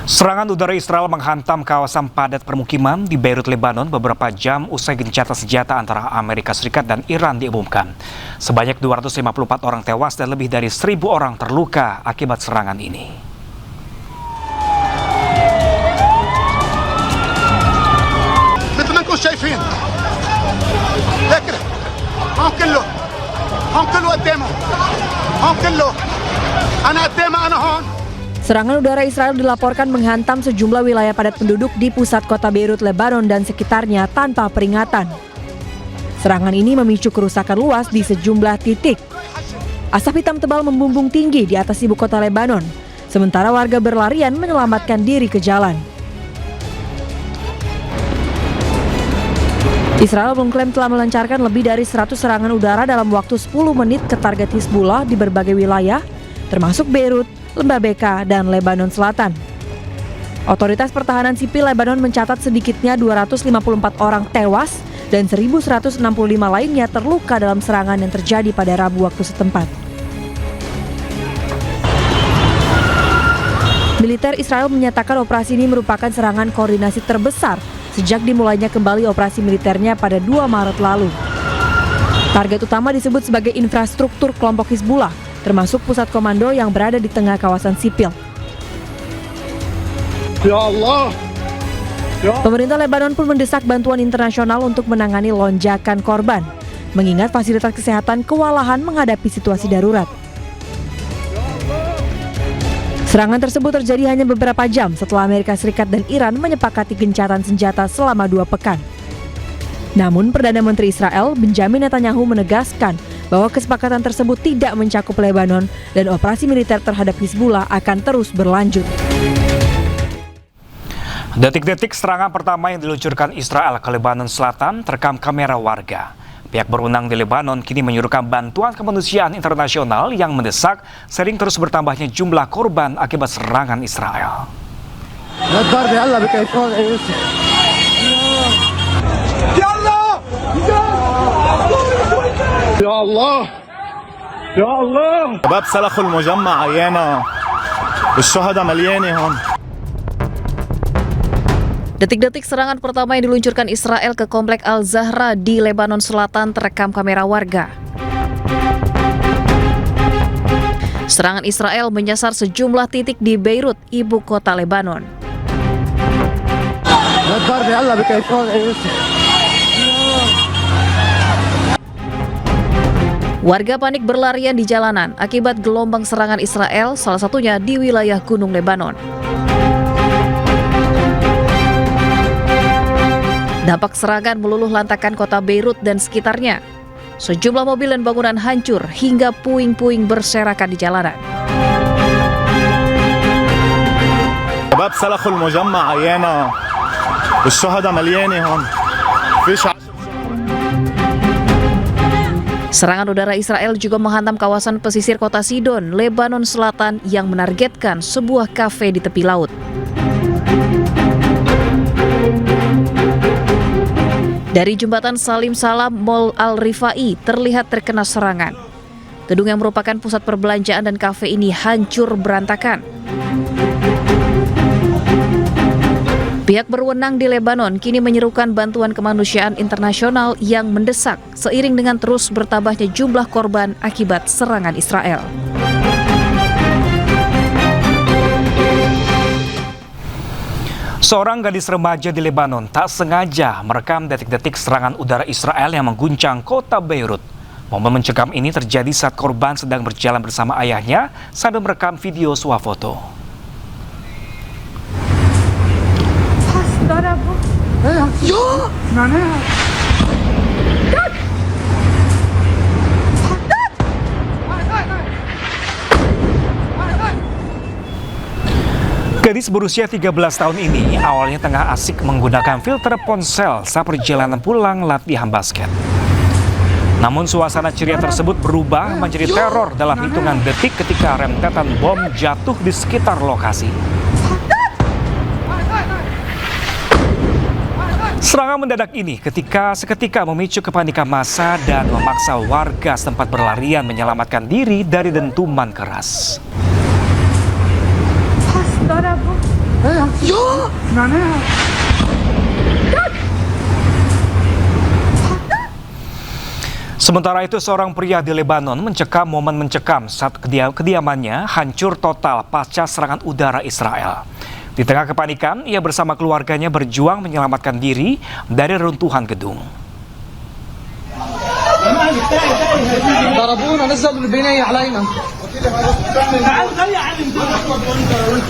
Serangan udara Israel menghantam kawasan padat permukiman di Beirut, Lebanon beberapa jam usai gencatan senjata antara Amerika Serikat dan Iran diumumkan. Sebanyak 254 orang tewas dan lebih dari 1.000 orang terluka akibat serangan ini. Serangan udara Israel dilaporkan menghantam sejumlah wilayah padat penduduk di pusat kota Beirut, Lebanon dan sekitarnya tanpa peringatan. Serangan ini memicu kerusakan luas di sejumlah titik. Asap hitam tebal membumbung tinggi di atas ibu kota Lebanon, sementara warga berlarian menyelamatkan diri ke jalan. Israel mengklaim telah melancarkan lebih dari 100 serangan udara dalam waktu 10 menit ke target Hizbullah di berbagai wilayah, termasuk Beirut, Lembah Beka, dan Lebanon Selatan. Otoritas Pertahanan Sipil Lebanon mencatat sedikitnya 254 orang tewas dan 1.165 lainnya terluka dalam serangan yang terjadi pada Rabu waktu setempat. Militer Israel menyatakan operasi ini merupakan serangan koordinasi terbesar sejak dimulainya kembali operasi militernya pada 2 Maret lalu. Target utama disebut sebagai infrastruktur kelompok Hizbullah, termasuk pusat komando yang berada di tengah kawasan sipil. Ya Allah. Pemerintah Lebanon pun mendesak bantuan internasional untuk menangani lonjakan korban, mengingat fasilitas kesehatan kewalahan menghadapi situasi darurat. Serangan tersebut terjadi hanya beberapa jam setelah Amerika Serikat dan Iran menyepakati gencatan senjata selama 2 pekan. Namun, Perdana Menteri Israel, Benjamin Netanyahu menegaskan bahwa kesepakatan tersebut tidak mencakup Lebanon dan operasi militer terhadap Hizbullah akan terus berlanjut. Detik-detik serangan pertama yang diluncurkan Israel ke Lebanon Selatan terekam kamera warga. Pihak berwenang di Lebanon kini menyuruhkan bantuan kemanusiaan internasional yang mendesak sering terus bertambahnya jumlah korban akibat serangan Israel. Ya Allah. Ya Allah. شباب سلخوا المجمع عيانا الشهداء مليانه هون. Detik-detik serangan pertama yang diluncurkan Israel ke Komplek Al-Zahra di Lebanon Selatan terekam kamera warga. Serangan Israel menyasar sejumlah titik di Beirut, ibu kota Lebanon. Warga panik berlarian di jalanan akibat gelombang serangan Israel, salah satunya di wilayah Gunung Lebanon. Dampak serangan meluluh lantakan kota Beirut dan sekitarnya. Sejumlah mobil dan bangunan hancur hingga puing-puing berserakan di jalanan. شباب سلخوا المجمع عيانا الشهداء مليانه هون. Serangan udara Israel juga menghantam kawasan pesisir kota Sidon, Lebanon Selatan yang menargetkan sebuah kafe di tepi laut. Dari jembatan Salim Salam Mall Al-Rifai terlihat terkena serangan. Gedung yang merupakan pusat perbelanjaan dan kafe ini hancur berantakan. Pihak berwenang di Lebanon kini menyerukan bantuan kemanusiaan internasional yang mendesak seiring dengan terus bertambahnya jumlah korban akibat serangan Israel. Seorang gadis remaja di Lebanon tak sengaja merekam detik-detik serangan udara Israel yang mengguncang kota Beirut. Momen mencekam ini terjadi saat korban sedang berjalan bersama ayahnya sambil merekam video swafoto. Gadis berusia 13 tahun ini awalnya tengah asik menggunakan filter ponsel saat perjalanan pulang latihan basket. Namun suasana ceria tersebut berubah menjadi teror dalam hitungan detik ketika rentetan bom jatuh di sekitar lokasi. Serangan mendadak ini seketika memicu kepanikan massa dan memaksa warga setempat berlarian menyelamatkan diri dari dentuman keras. Sementara itu, seorang pria di Lebanon mencekam momen mencekam saat kediamannya hancur total pasca serangan udara Israel. Di tengah kepanikan, ia bersama keluarganya berjuang menyelamatkan diri dari runtuhan gedung.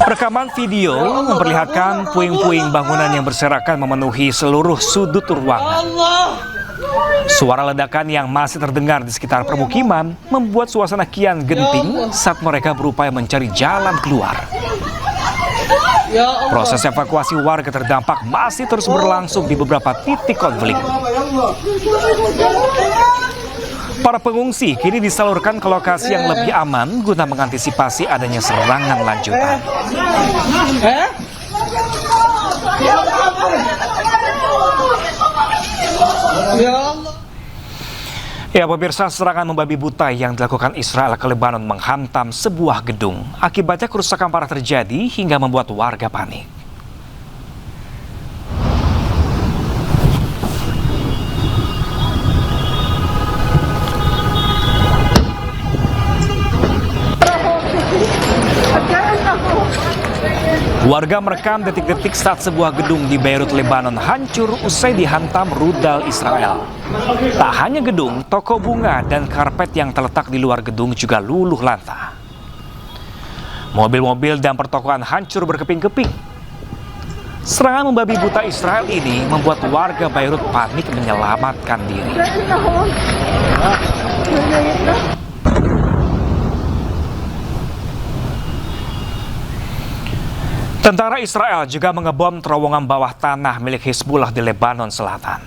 Rekaman video memperlihatkan puing-puing bangunan yang berserakan memenuhi seluruh sudut ruangan. Suara ledakan yang masih terdengar di sekitar permukiman membuat suasana kian genting saat mereka berupaya mencari jalan keluar. Proses evakuasi warga terdampak masih terus berlangsung di beberapa titik konflik. Para pengungsi kini disalurkan ke lokasi yang lebih aman guna mengantisipasi adanya serangan lanjutan. Ya, pemirsa, serangan membabi buta yang dilakukan Israel ke Lebanon menghantam sebuah gedung. Akibatnya kerusakan parah terjadi hingga membuat warga panik. Warga merekam detik-detik saat sebuah gedung di Beirut, Lebanon hancur usai dihantam rudal Israel. Tak hanya gedung, toko bunga dan karpet yang terletak di luar gedung juga luluh lantah. Mobil-mobil dan pertokoan hancur berkeping-keping. Serangan membabi buta Israel ini membuat warga Beirut panik menyelamatkan diri. Tentara Israel juga mengebom terowongan bawah tanah milik Hizbullah di Lebanon Selatan.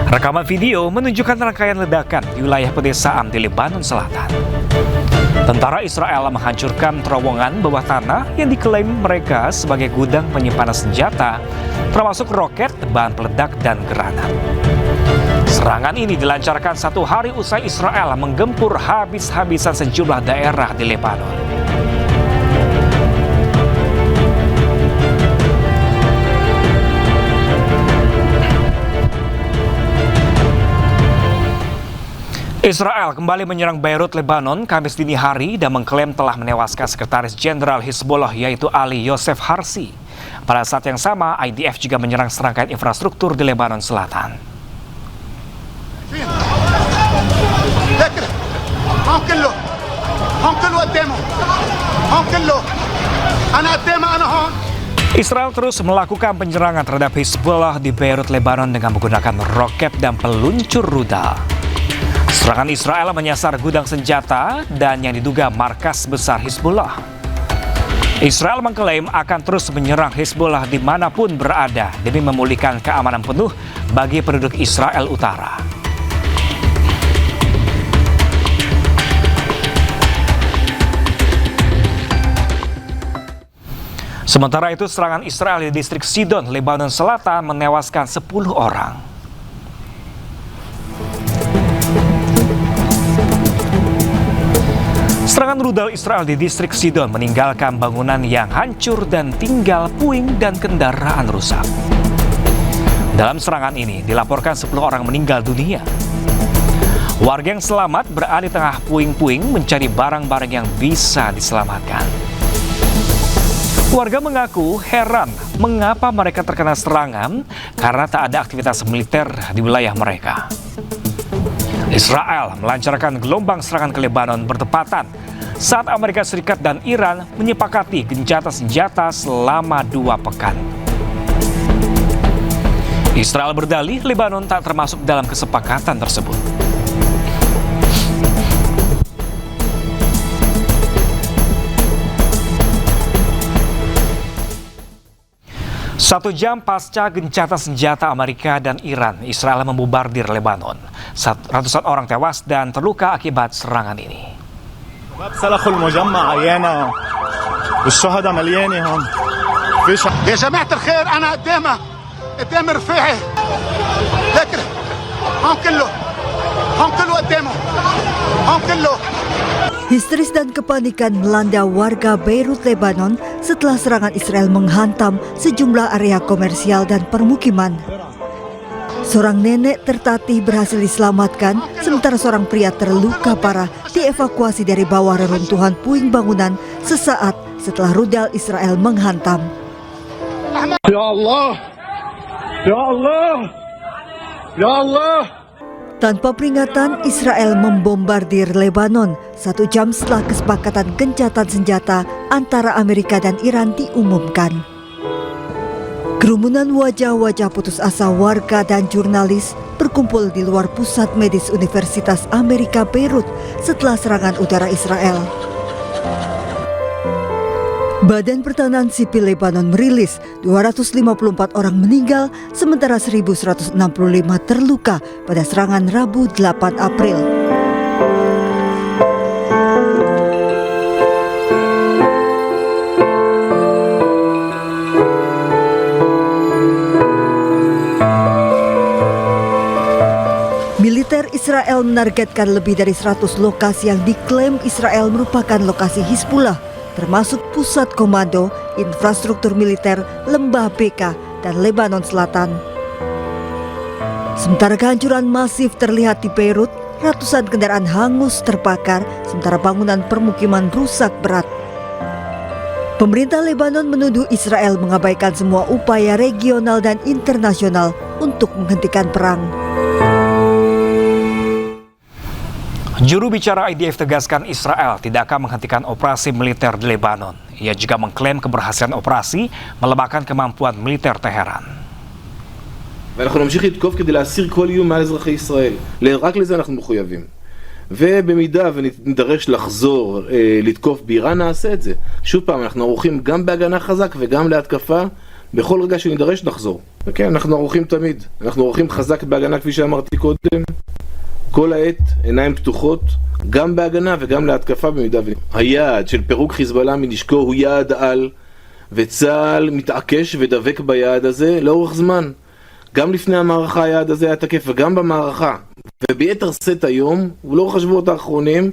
Rekaman video menunjukkan rangkaian ledakan di wilayah pedesaan di Lebanon Selatan. Tentara Israel menghancurkan terowongan bawah tanah yang diklaim mereka sebagai gudang penyimpanan senjata, termasuk roket, bahan peledak, dan granat. Serangan ini dilancarkan satu hari usai Israel menggempur habis-habisan sejumlah daerah di Lebanon. Israel kembali menyerang Beirut, Lebanon, Kamis dini hari dan mengklaim telah menewaskan Sekretaris Jenderal Hizbullah yaitu Ali Yosef Harsi. Pada saat yang sama, IDF juga menyerang serangkaian infrastruktur di Lebanon Selatan. Israel terus melakukan penyerangan terhadap Hizbullah di Beirut, Lebanon dengan menggunakan roket dan peluncur rudal. Serangan Israel menyasar gudang senjata dan yang diduga markas besar Hizbullah. Israel mengklaim akan terus menyerang Hizbullah dimanapun berada demi memulihkan keamanan penuh bagi penduduk Israel Utara. Sementara itu, serangan Israel di distrik Sidon, Lebanon Selatan menewaskan 10 orang. Serangan rudal Israel di distrik Sidon meninggalkan bangunan yang hancur dan tinggal puing dan kendaraan rusak. Dalam serangan ini dilaporkan 10 orang meninggal dunia. Warga yang selamat berada di tengah puing-puing mencari barang-barang yang bisa diselamatkan. Warga mengaku heran mengapa mereka terkena serangan karena tak ada aktivitas militer di wilayah mereka. Israel melancarkan gelombang serangan ke Lebanon bertepatan saat Amerika Serikat dan Iran menyepakati gencatan senjata selama 2 pekan. Israel berdalih Lebanon tak termasuk dalam kesepakatan tersebut. Satu jam pasca gencatan senjata Amerika dan Iran, Israel membubardir Lebanon. Ratusan orang tewas dan terluka akibat serangan ini. يا جماعة الخير أنا قدام رفاعي لكن هم كله قدامه هم كله Histeris dan kepanikan melanda warga Beirut, Lebanon setelah serangan Israel menghantam sejumlah area komersial dan permukiman. Seorang nenek tertatih berhasil diselamatkan, sementara seorang pria terluka parah dievakuasi dari bawah reruntuhan puing bangunan sesaat setelah rudal Israel menghantam. Ya Allah! Ya Allah! Ya Allah! Tanpa peringatan, Israel membombardir Lebanon 1 jam setelah kesepakatan gencatan senjata antara Amerika dan Iran diumumkan. Kerumunan wajah-wajah putus asa warga dan jurnalis berkumpul di luar pusat medis Universitas Amerika Beirut setelah serangan udara Israel. Badan Pertahanan Sipil Lebanon merilis 254 orang meninggal, sementara 1.165 terluka pada serangan Rabu 8 April. Militer Israel menargetkan lebih dari 100 lokasi yang diklaim Israel merupakan lokasi Hizbullah, termasuk pusat komando, infrastruktur militer, lembah Beka, dan Lebanon Selatan. Sementara kehancuran masif terlihat di Beirut, ratusan kendaraan hangus terbakar, sementara bangunan permukiman rusak berat. Pemerintah Lebanon menuduh Israel mengabaikan semua upaya regional dan internasional untuk menghentikan perang. Juru bicara IDF tegaskan Israel tidak akan menghentikan operasi militer di Lebanon. Ia juga mengklaim keberhasilan operasi melemahkan kemampuan militer Teheran. ואנחנו נמשיך לתקוף כדי להסיר כל איום מעל אזרחי ישראל. רק לזה אנחנו מחויבים. ובמידה ונידרש לחזור לתקוף באיראן, נעשה את זה. שוב פעם, אנחנו ערוכים גם בהגנה חזק וגם להתקפה. בכל רגע שנידרש נחזור. וכן, אנחנו ערוכים תמיד. אנחנו ערוכים חזק בהגנה כפי שאמרתי קודם. כל העת עיניים פתוחות, גם בהגנה וגם להתקפה במידה היעד של פירוק חיזבאללה מנשקו הוא יעד על, וצה"ל מתעקש ודבק ביעד הזה לאורך זמן. גם לפני המערכה היעד הזה היה תקף וגם במערכה. וביתר סט היום, ולאורך השבועות האחרונים,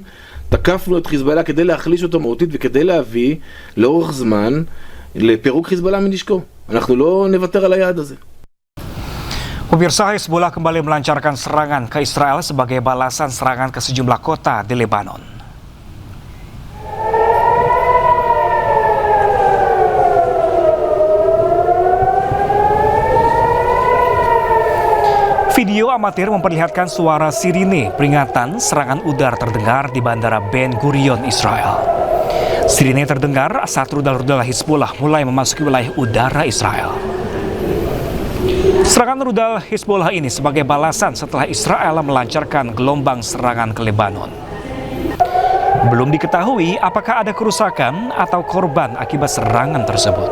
תקפנו את חיזבאללה כדי להחליש אותו מהותית וכדי להביא לאורך זמן לפירוק חיזבאללה מנשקו. אנחנו לא נוותר על היעד הזה. Pemirsa, Hizbullah kembali melancarkan serangan ke Israel sebagai balasan serangan ke sejumlah kota di Lebanon. Video amatir memperlihatkan suara sirine peringatan serangan udara terdengar di Bandara Ben Gurion, Israel. Sirine terdengar saat rudal-rudal Hizbullah mulai memasuki wilayah udara Israel. Serangan rudal Hizbullah ini sebagai balasan setelah Israel melancarkan gelombang serangan ke Lebanon. Belum diketahui apakah ada kerusakan atau korban akibat serangan tersebut.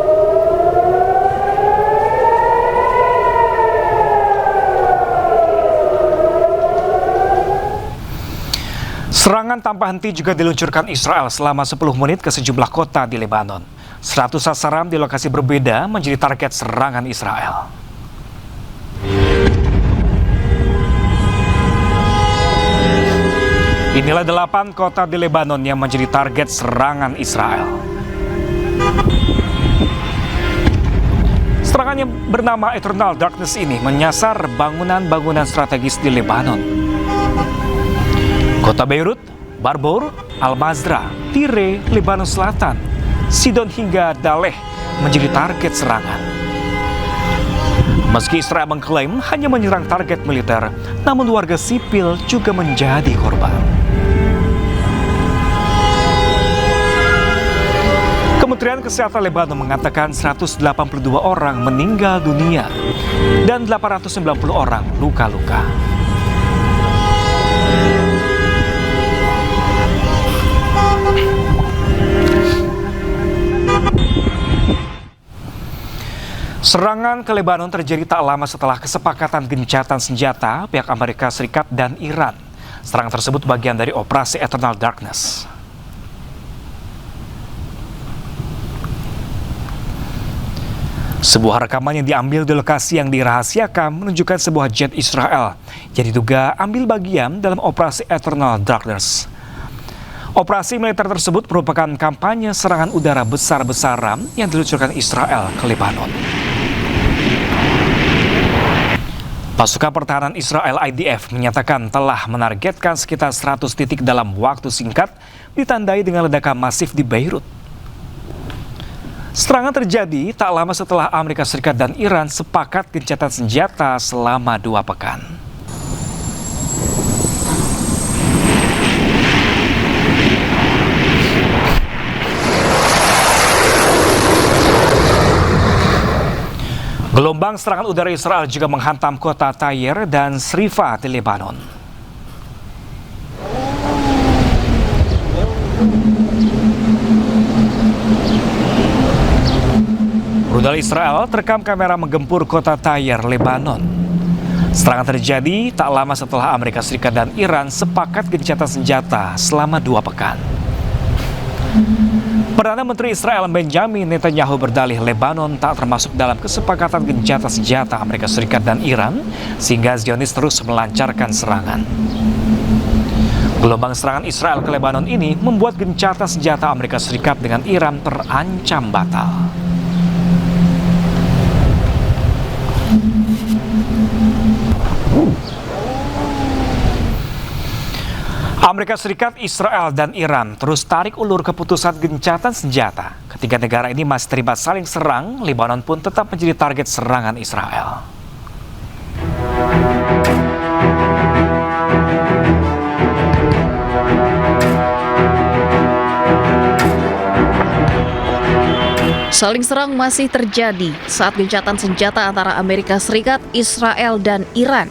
Serangan tanpa henti juga diluncurkan Israel selama 10 menit ke sejumlah kota di Lebanon. 100 sasaran di lokasi berbeda menjadi target serangan Israel. Inilah 8 kota di Lebanon yang menjadi target serangan Israel. Serangan yang bernama Eternal Darkness ini menyasar bangunan-bangunan strategis di Lebanon. Kota Beirut, Barbour, Al-Mazrah, Tire, Lebanon Selatan, Sidon hingga Daleh menjadi target serangan. Meski Israel mengklaim hanya menyerang target militer, namun warga sipil juga menjadi korban. Kementerian Kesehatan Lebanon mengatakan 182 orang meninggal dunia dan 890 orang luka-luka. Serangan ke Lebanon terjadi tak lama setelah kesepakatan gencatan senjata pihak Amerika Serikat dan Iran. Serangan tersebut bagian dari operasi Eternal Darkness. Sebuah rekaman yang diambil di lokasi yang dirahasiakan menunjukkan sebuah jet Israel yang diduga ambil bagian dalam operasi Eternal Darkness. Operasi militer tersebut merupakan kampanye serangan udara besar-besaran yang diluncurkan Israel ke Lebanon. Pasukan pertahanan Israel IDF menyatakan telah menargetkan sekitar 100 titik dalam waktu singkat, ditandai dengan ledakan masif di Beirut. Serangan terjadi tak lama setelah Amerika Serikat dan Iran sepakat gencatan senjata selama 2 pekan. Gelombang serangan udara Israel juga menghantam kota Tyre dan Srifa di Lebanon. Rudal Israel terekam kamera menggempur kota Tyre, Lebanon. Serangan terjadi tak lama setelah Amerika Serikat dan Iran sepakat gencatan senjata selama 2 pekan. Perdana Menteri Israel Benjamin Netanyahu berdalih Lebanon tak termasuk dalam kesepakatan gencatan senjata Amerika Serikat dan Iran, sehingga Zionis terus melancarkan serangan. Gelombang serangan Israel ke Lebanon ini membuat gencatan senjata Amerika Serikat dengan Iran terancam batal. Amerika Serikat, Israel, dan Iran terus tarik ulur keputusan gencatan senjata. Ketiga negara ini masih terlibat saling serang, Lebanon pun tetap menjadi target serangan Israel. Saling serang masih terjadi saat gencatan senjata antara Amerika Serikat, Israel, dan Iran.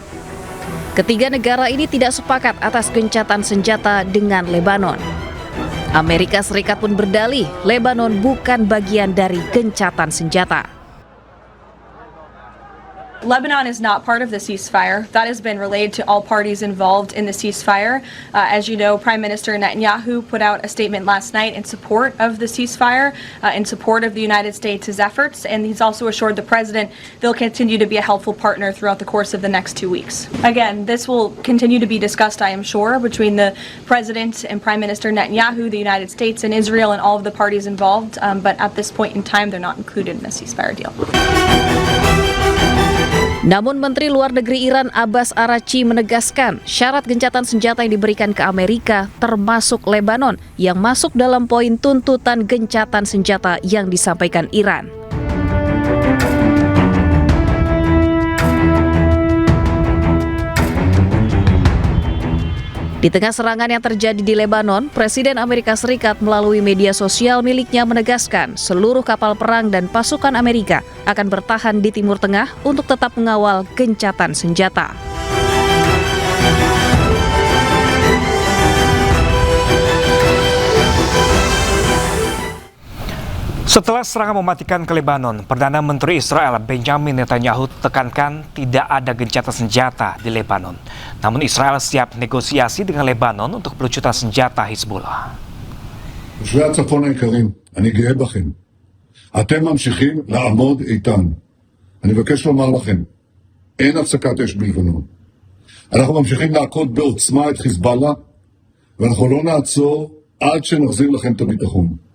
Ketiga negara ini tidak sepakat atas gencatan senjata dengan Lebanon. Amerika Serikat pun berdalih Lebanon bukan bagian dari gencatan senjata. Lebanon is not part of the ceasefire. That has been relayed to all parties involved in the ceasefire. As you know, Prime Minister Netanyahu put out a statement last night in support of the ceasefire, in support of the United States' efforts, and he's also assured the president they'll continue to be a helpful partner throughout the course of the next 2 weeks. Again, this will continue to be discussed, I am sure, between the president and Prime Minister Netanyahu, the United States and Israel, and all of the parties involved, but at this point in time, they're not included in the ceasefire deal. Namun Menteri Luar Negeri Iran Abbas Araghchi menegaskan syarat gencatan senjata yang diberikan ke Amerika termasuk Lebanon yang masuk dalam poin tuntutan gencatan senjata yang disampaikan Iran. Di tengah serangan yang terjadi di Lebanon, Presiden Amerika Serikat melalui media sosial miliknya menegaskan seluruh kapal perang dan pasukan Amerika akan bertahan di Timur Tengah untuk tetap mengawal gencatan senjata. Setelah serangan mematikan ke Lebanon, Perdana Menteri Israel Benjamin Netanyahu tekankan tidak ada gencatan senjata di Lebanon. Namun Israel siap negosiasi dengan Lebanon untuk pelucutan senjata Hizbullah. תושבי הצפון היקרים, אני גאה בכם. אתם ממשיכים לעמוד איתן. אני מבקש לומר לכם, אין הפסקת אש בלבנון. אנחנו ממשיכים להכות בעוצמה את חיזבאללה, ואנחנו לא נעצור עד שנחזיר לכם את הביטחון.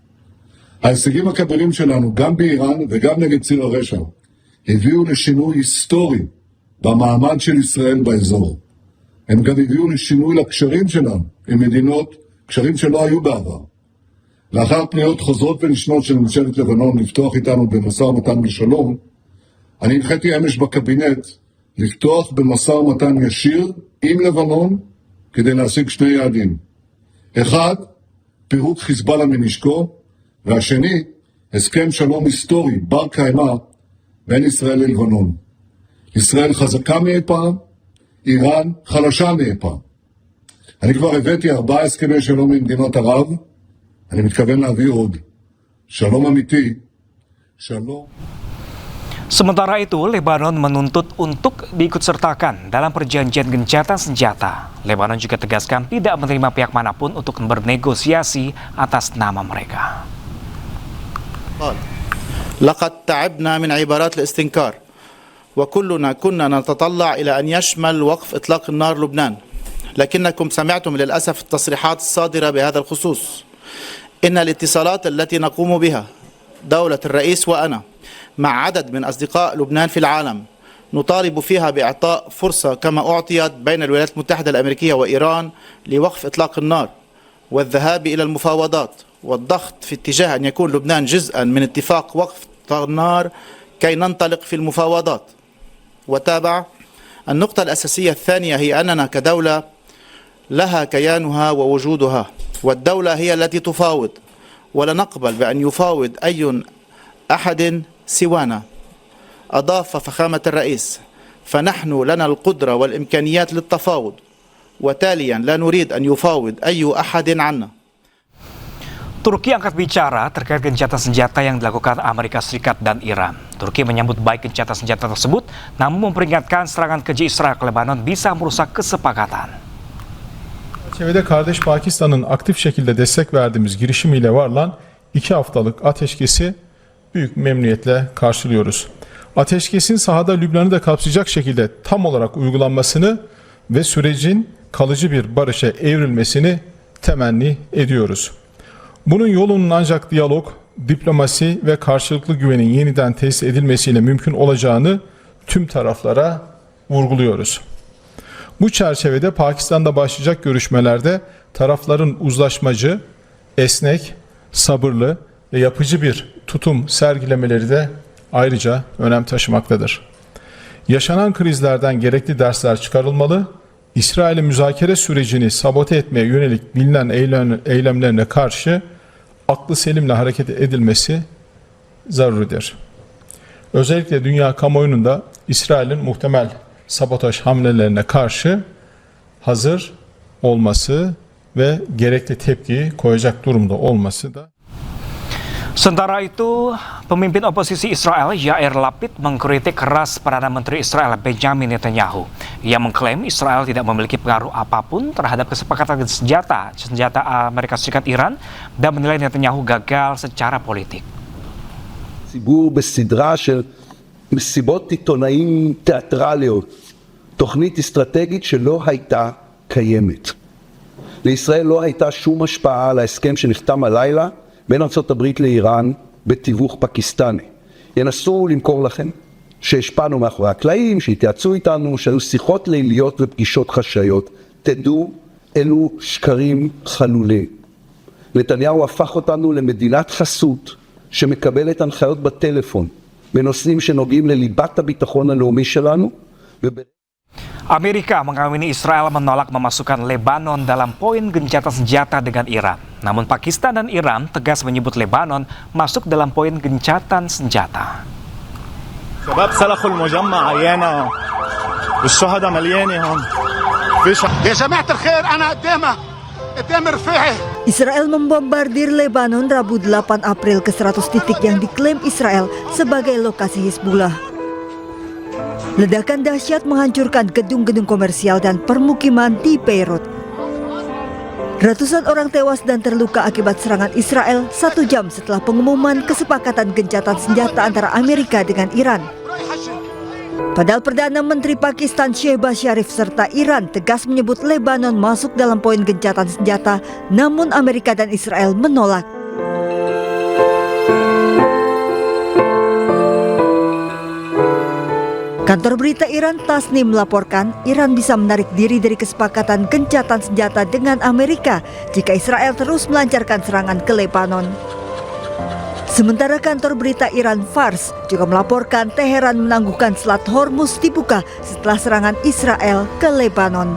ההישגים הכבירים שלנו, גם באיראן וגם נגד ציר הרשע, הביאו לשינוי היסטורי במעמד של ישראל באזור. הם גם הביאו לשינוי לקשרים שלנו עם מדינות, קשרים שלא היו בעבר. לאחר פניות חוזרות ונשנות של ממשלת לבנון לפתוח איתנו במשא ומתן לשלום, אני הנחיתי אמש בקבינט לפתוח במשא ומתן ישיר עם לבנון כדי להשיג 2 יעדים. 1, פירוק חיזבאללה מנשקו, והשני, הסכם שלום היסטורי, בר קיימא, בין ישראל ללבנון. ישראל חזקה מאי פעם, איראן חלשה מאי פעם. אני כבר הבאתי 4 הסכמי שלום עם מדינות ערב, אני מתכוון להביא עוד. שלום אמיתי, שלום. Sementara itu, Lebanon menuntut untuk diikutsertakan dalam perjanjian gencatan senjata. Lebanon juga tegaskan tidak menerima pihak manapun untuk bernegosiasi atas nama mereka. لقد تعبنا من عبارات الاستنكار وكلنا كنا نتطلع إلى أن يشمل وقف إطلاق النار لبنان لكنكم سمعتم للأسف التصريحات الصادرة بهذا الخصوص. إن الاتصالات التي نقوم بها دولة الرئيس وأنا مع عدد من أصدقاء لبنان في العالم نطالب فيها بإعطاء فرصة كما أعطيت بين الولايات المتحدة الأمريكية وإيران لوقف إطلاق النار والذهاب إلى المفاوضات والضغط في اتجاه أن يكون لبنان جزءا من اتفاق وقف النار كي ننطلق في المفاوضات. وتابع: النقطة الأساسية الثانية هي أننا كدولة لها كيانها ووجودها، والدولة هي التي تفاوض، ولا نقبل بأن يفاوض أي أحد سوانا. أضاف فخامة الرئيس: فنحن لنا القدرة والإمكانيات للتفاوض، وتاليا لا نريد أن يفاوض أي أحد عنا. Turki angkat bicara terkait gencatan senjata yang dilakukan Amerika Serikat dan Iran. Turki menyambut baik gencatan senjata tersebut, namun memperingatkan serangan keji Israel ke Lebanon bisa merusak kesepakatan. Çevrede kardeş Pakistan'ın aktif şekilde destek verdiğimiz girişimiyle varılan 2 haftalık ateşkesi büyük memnuniyetle karşılıyoruz. Ateşkesin sahada Lübnan'ı da kapsayacak şekilde tam olarak uygulanmasını ve sürecin kalıcı bir barışa evrilmesini temenni ediyoruz. Bunun yolunun ancak diyalog, diplomasi ve karşılıklı güvenin yeniden tesis edilmesiyle mümkün olacağını tüm taraflara vurguluyoruz. Bu çerçevede Pakistan'da başlayacak görüşmelerde tarafların uzlaşmacı, esnek, sabırlı ve yapıcı bir tutum sergilemeleri de ayrıca önem taşımaktadır. Yaşanan krizlerden gerekli dersler çıkarılmalı, İsrail'in müzakere sürecini sabote etmeye yönelik bilinen eylemlerine karşı aklı selimle hareket edilmesi zaruridir. Özellikle dünya kamuoyunun da İsrail'in muhtemel sabotaj hamlelerine karşı hazır olması ve gerekli tepkiyi koyacak durumda olması da. Sementara itu, pemimpin oposisi Israel Yair Lapid mengkritik keras Perdana Menteri Israel Benjamin Netanyahu. Ia mengklaim Israel tidak memiliki pengaruh apapun terhadap kesepakatan senjata Amerika Serikat Iran dan menilai Netanyahu gagal secara politik. ציבור בסדרה של מסיבות עיתונאים תיאטרליות, תוכנית אסטרטגית שלא הייתה קיימת. לישראל לא הייתה שום השפעה על ההסכם שנחתם הלילה בין ארצות הברית לאיראן בתיווך פקיסטני. ינסו למכור לכם שהשפענו מאחורי הקלעים, שהתייעצו איתנו, שהיו שיחות ליליות ופגישות חשאיות. תדעו, אלו שקרים חלולים. נתניהו הפך אותנו למדינת חסות שמקבלת הנחיות בטלפון בנושאים שנוגעים לליבת הביטחון הלאומי שלנו. Amerika mengamini Israel menolak memasukkan Lebanon dalam poin gencatan senjata dengan Iran. Namun Pakistan dan Iran tegas menyebut Lebanon masuk dalam poin gencatan senjata. شباب سلخوا المجمع عيانا والشهداء مليانه هون. يا جماعة الخير أنا قدام رفيعي. Israel membombardir Lebanon Rabu 8 April ke 100 titik yang diklaim Israel sebagai lokasi Hizbullah. Ledakan dahsyat menghancurkan gedung-gedung komersial dan permukiman di Beirut. Ratusan orang tewas dan terluka akibat serangan Israel 1 jam setelah pengumuman kesepakatan gencatan senjata antara Amerika dengan Iran. Padahal Perdana Menteri Pakistan Shehbaz Sharif serta Iran tegas menyebut Lebanon masuk dalam poin gencatan senjata, namun Amerika dan Israel menolak. Kantor berita Iran Tasnim melaporkan Iran bisa menarik diri dari kesepakatan gencatan senjata dengan Amerika jika Israel terus melancarkan serangan ke Lebanon. Sementara kantor berita Iran Fars juga melaporkan Teheran menangguhkan Selat Hormuz dibuka setelah serangan Israel ke Lebanon.